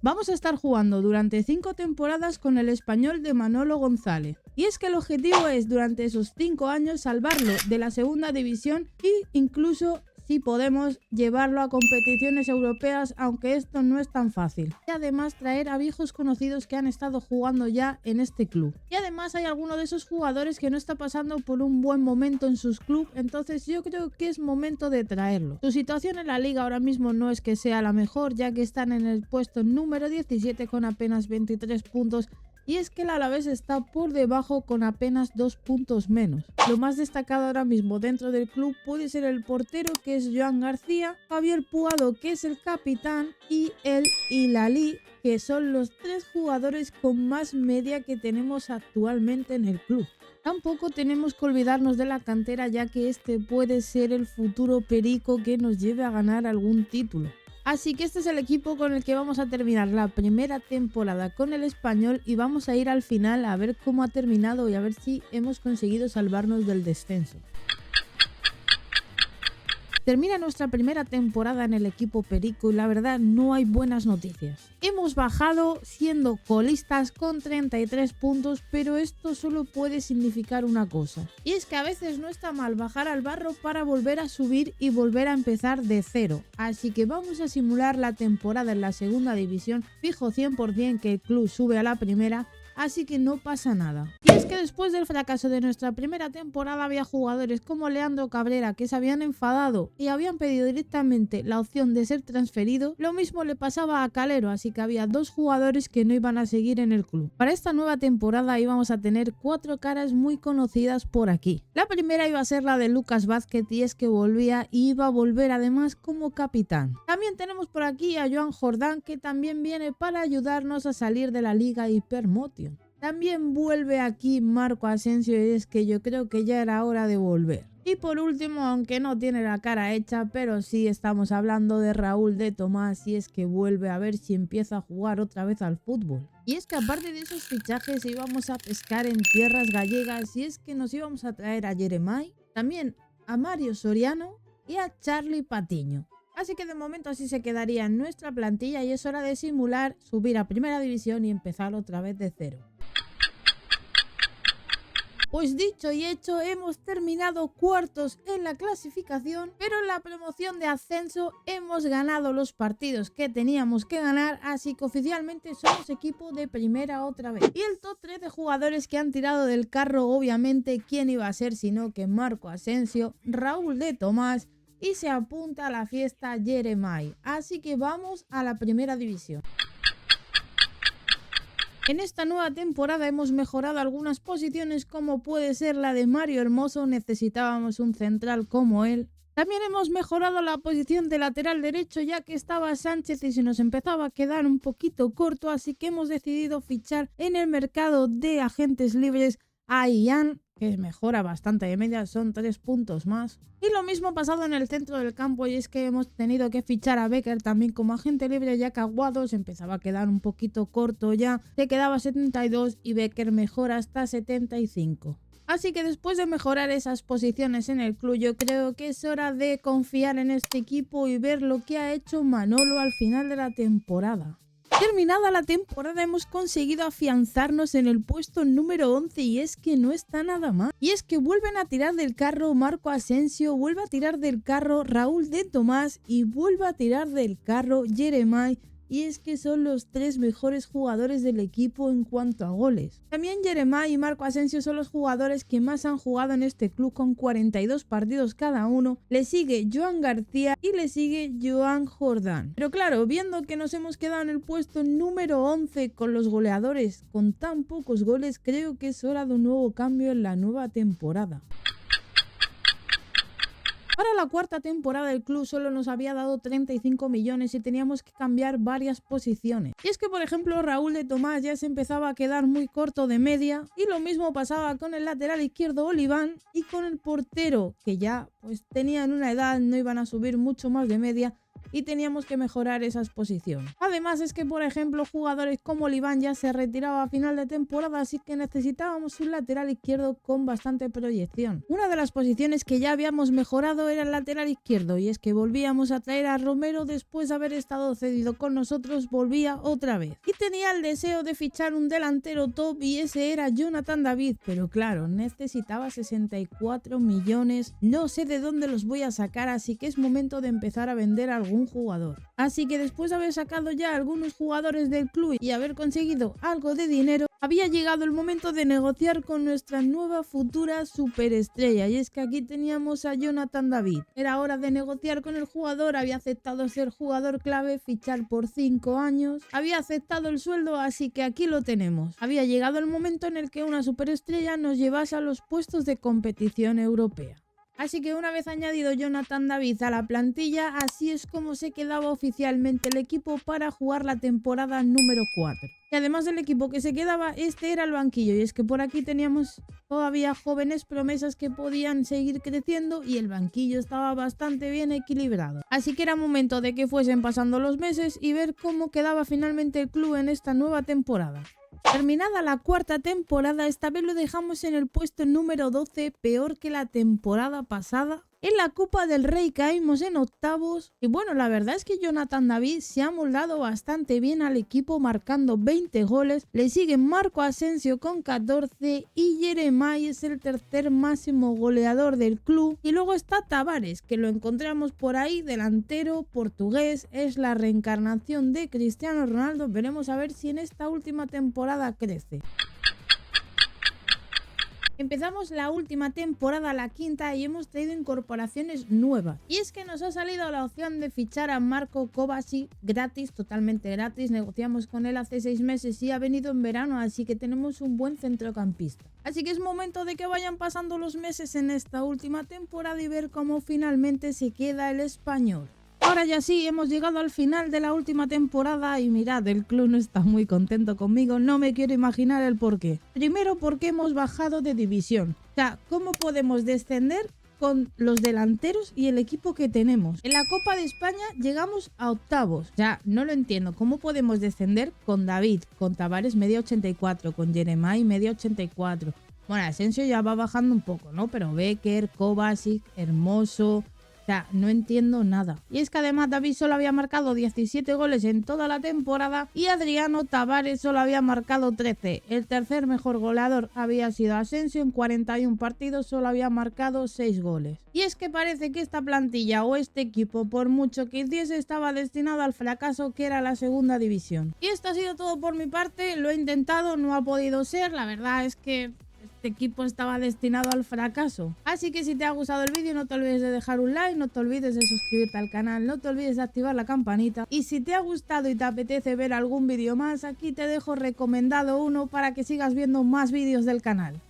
Vamos a estar jugando durante 5 temporadas con el Español de Manolo González. Y es que el objetivo es durante esos 5 años salvarlo de la segunda división e incluso, si podemos, llevarlo a competiciones europeas, aunque esto no es tan fácil. Y además traer a viejos conocidos que han estado jugando ya en este club. Y además hay alguno de esos jugadores que no está pasando por un buen momento en sus clubes, entonces yo creo que es momento de traerlo. Su situación en la liga ahora mismo no es que sea la mejor, ya que están en el puesto número 17 con apenas 23 puntos. Y es que el Alavés está por debajo con apenas 2 puntos menos. Lo más destacado ahora mismo dentro del club puede ser el portero, que es Joan García, Javier Puado, que es el capitán, y el Hilali, que son los 3 jugadores con más media que tenemos actualmente en el club. Tampoco tenemos que olvidarnos de la cantera, ya que este puede ser el futuro perico que nos lleve a ganar algún título. Así que este es el equipo con el que vamos a terminar la primera temporada con el Español y vamos a ir al final a ver cómo ha terminado y a ver si hemos conseguido salvarnos del descenso. Termina nuestra primera temporada en el equipo perico y la verdad no hay buenas noticias. Hemos bajado siendo colistas con 33 puntos, pero esto solo puede significar una cosa. Y es que a veces no está mal bajar al barro para volver a subir y volver a empezar de cero. Así que vamos a simular la temporada en la segunda división. Fijo 100% que el club sube a la primera. Así que no pasa nada. Y es que después del fracaso de nuestra primera temporada había jugadores como Leandro Cabrera que se habían enfadado y habían pedido directamente la opción de ser transferido. Lo mismo le pasaba a Calero, así que había 2 jugadores que no iban a seguir en el club. Para esta nueva temporada íbamos a tener 4 caras muy conocidas por aquí. La primera iba a ser la de Lucas Vázquez, y es que volvía y iba a volver además como capitán. También tenemos por aquí a Joan Jordán, que también viene para ayudarnos a salir de la Liga Hypermotion. También vuelve aquí Marco Asensio y es que yo creo que ya era hora de volver. Y por último, aunque no tiene la cara hecha, pero sí estamos hablando de Raúl de Tomás y es que vuelve a ver si empieza a jugar otra vez al fútbol. Y es que aparte de esos fichajes íbamos a pescar en tierras gallegas y es que nos íbamos a traer a Jeremai, también a Mario Soriano y a Charlie Patiño. Así que de momento así se quedaría en nuestra plantilla y es hora de simular subir a primera división y empezar otra vez de cero. Pues dicho y hecho, hemos terminado cuartos en la clasificación, pero en la promoción de ascenso hemos ganado los partidos que teníamos que ganar, así que oficialmente somos equipo de primera otra vez. Y el top 3 de jugadores que han tirado del carro, obviamente, ¿quién iba a ser sino que Marco Asensio, Raúl de Tomás y se apunta a la fiesta Jeremai? Así que vamos a la primera división. En esta nueva temporada hemos mejorado algunas posiciones como puede ser la de Mario Hermoso, necesitábamos un central como él. También hemos mejorado la posición de lateral derecho ya que estaba Sánchez y se nos empezaba a quedar un poquito corto, así que hemos decidido fichar en el mercado de agentes libres a Ian, que mejora bastante de media, son 3 puntos más. Y lo mismo ha pasado en el centro del campo y es que hemos tenido que fichar a Becker también como agente libre ya que Aguado se empezaba a quedar un poquito corto ya, se quedaba 72 y Becker mejora hasta 75. Así que después de mejorar esas posiciones en el club yo creo que es hora de confiar en este equipo y ver lo que ha hecho Manolo al final de la temporada. Terminada la temporada hemos conseguido afianzarnos en el puesto número 11 y es que no está nada mal. Y es que vuelven a tirar del carro Marco Asensio, vuelve a tirar del carro Raúl de Tomás y vuelve a tirar del carro Jeremai. Y es que son los 3 mejores jugadores del equipo en cuanto a goles. También Jeremai y Marco Asensio son los jugadores que más han jugado en este club con 42 partidos cada uno. Le sigue Joan García y le sigue Joan Jordán. Pero claro, viendo que nos hemos quedado en el puesto número 11 con los goleadores con tan pocos goles, creo que es hora de un nuevo cambio en la nueva temporada. Para la cuarta temporada el club solo nos había dado 35 millones y teníamos que cambiar varias posiciones. Y es que por ejemplo Raúl de Tomás ya se empezaba a quedar muy corto de media y lo mismo pasaba con el lateral izquierdo Oliván y con el portero que ya pues tenían una edad, no iban a subir mucho más de media. y teníamos que mejorar esas posiciones. Además es que, por ejemplo, jugadores como Oliván ya se retiraba a final de temporada, así que necesitábamos un lateral izquierdo con bastante proyección. Una de las posiciones que ya habíamos mejorado era el lateral izquierdo, y es que volvíamos a traer a Romero después de haber estado cedido con nosotros, volvía otra vez. Y tenía el deseo de fichar un delantero top, y ese era Jonathan David, pero claro, necesitaba 64 millones, no sé de dónde los voy a sacar, así que es momento de empezar a vender a algún jugador. Así que después de haber sacado ya algunos jugadores del club y haber conseguido algo de dinero, había llegado el momento de negociar con nuestra nueva futura superestrella, y es que aquí teníamos a Jonathan David. Era hora de negociar con el jugador, había aceptado ser jugador clave, fichar por 5 años, había aceptado el sueldo, así que aquí lo tenemos. Había llegado el momento en el que una superestrella nos llevase a los puestos de competición europea. Así que una vez añadido Jonathan David a la plantilla, así es como se quedaba oficialmente el equipo para jugar la temporada número 4. Y además del equipo que se quedaba, este era el banquillo, y es que por aquí teníamos todavía jóvenes promesas que podían seguir creciendo y el banquillo estaba bastante bien equilibrado. Así que era momento de que fuesen pasando los meses y ver cómo quedaba finalmente el club en esta nueva temporada. Terminada la cuarta temporada, esta vez lo dejamos en el puesto número 12, peor que la temporada pasada. En la Copa del Rey caímos en octavos y bueno, la verdad es que Jonathan David se ha moldado bastante bien al equipo marcando 20 goles, le siguen Marco Asensio con 14 y Jeremai es el tercer máximo goleador del club, y luego está Tavares, que lo encontramos por ahí, delantero portugués, es la reencarnación de Cristiano Ronaldo. Veremos a ver si en esta última temporada crece. Empezamos la última temporada, la quinta, y hemos traído incorporaciones nuevas. Y es que nos ha salido la opción de fichar a Marco Kovacic gratis, totalmente gratis. Negociamos con él hace 6 meses y ha venido en verano, así que tenemos un buen centrocampista. Así que es momento de que vayan pasando los meses en esta última temporada y ver cómo finalmente se queda el español. Ahora ya sí, hemos llegado al final de la última temporada y mirad, el club no está muy contento conmigo, no me quiero imaginar el porqué. Primero, porque hemos bajado de división. O sea, ¿cómo podemos descender con los delanteros y el equipo que tenemos? En la Copa de España llegamos a octavos. O sea, no lo entiendo. ¿Cómo podemos descender con David, con Tavares media 84, con Jeremai media 84? Bueno, Asensio ya va bajando un poco, ¿no? Pero Becker, Kovacic, Hermoso... O sea, no entiendo nada. Y es que además David solo había marcado 17 goles en toda la temporada y Adriano Tavares solo había marcado 13. El tercer mejor goleador había sido Asensio, en 41 partidos solo había marcado 6 goles. Y es que parece que esta plantilla o este equipo, por mucho que hiciese, estaba destinado al fracaso, que era la segunda división. Y esto ha sido todo por mi parte, lo he intentado, no ha podido ser, la verdad es que... este equipo estaba destinado al fracaso. Así que si te ha gustado el vídeo, no te olvides de dejar un like, no te olvides de suscribirte al canal, no te olvides de activar la campanita. Y si te ha gustado y te apetece ver algún vídeo más, aquí te dejo recomendado uno para que sigas viendo más vídeos del canal.